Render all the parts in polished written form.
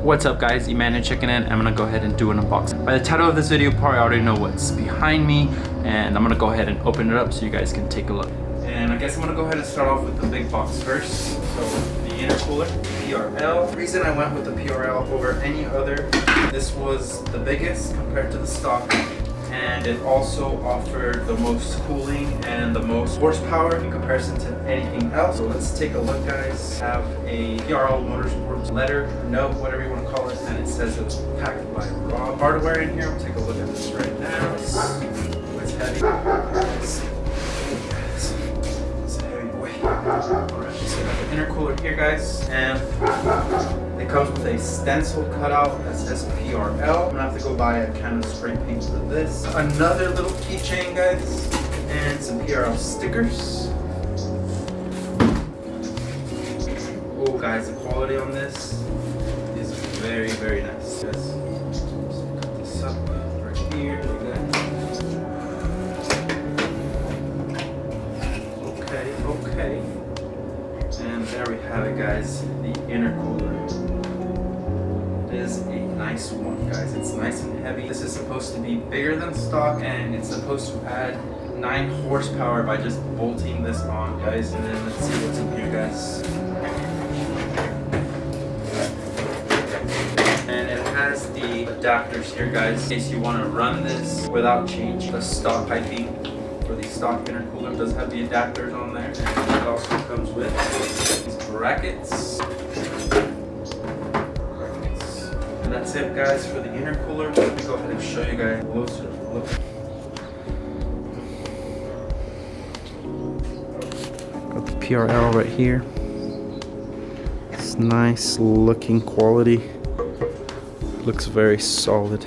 What's up guys, Emmanuel checking in. I'm gonna go ahead and do an unboxing. By the title of this video, you probably already know what's behind me, and I'm gonna go ahead and open it up so you guys can take a look. And I guess I'm gonna go ahead and start off with the big box first. So the intercooler, PRL. The reason I went with the PRL over any other, this was the biggest compared to the stock, and it also offered the most cooling and the most horsepower in comparison to anything else. So let's take a look, guys. I have a PRL Motorsports letter, note, whatever you want to call it, and it says it was packed by Rob hardware in here. We'll take a look at this right now. It's heavy. It's a heavy boy. Alright, so I got the intercooler here, guys, and it comes with a stencil cutout that says PRL. I'm gonna have to go buy a can of spray paint for this. Another little keychain, guys, and some PRL stickers. Oh, guys, the quality on this is very, very nice. Yes. So cut this up right here. Okay. And there we have it, guys. The intercooler. Is a nice one, guys. It's nice and heavy. This is supposed to be bigger than stock, and it's supposed to add 9 horsepower by just bolting this on, guys. And then let's see what's in here, guys. And it has the adapters here, guys, in case you want to run this without changing the stock piping. For the stock intercooler, it does have the adapters on there, and it also comes with these brackets. And that's it, guys, for the intercooler. Let me go ahead and show you guys a closer look. Got the PRL right here. It's nice looking quality. Looks very solid.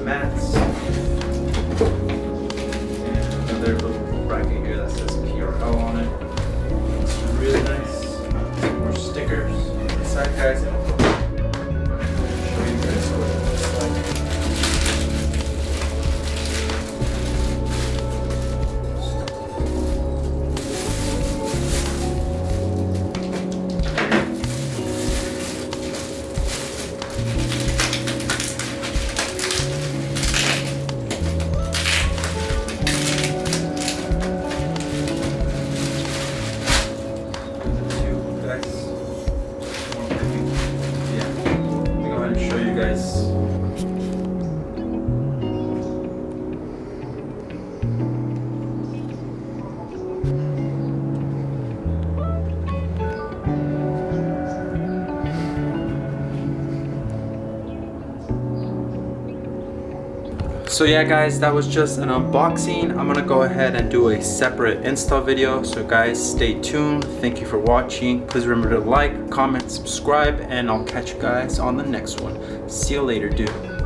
Mats, and another little bracket here that says PRL on it. It's really nice. More stickers inside, guys. And I'll show you guys what it looks like. Guys. So yeah, guys, that was just an unboxing. I'm gonna go ahead and do a separate install video, so guys, stay tuned. Thank you for watching. Please remember to like, comment, subscribe, and I'll catch you guys on the next one. See you later, dude.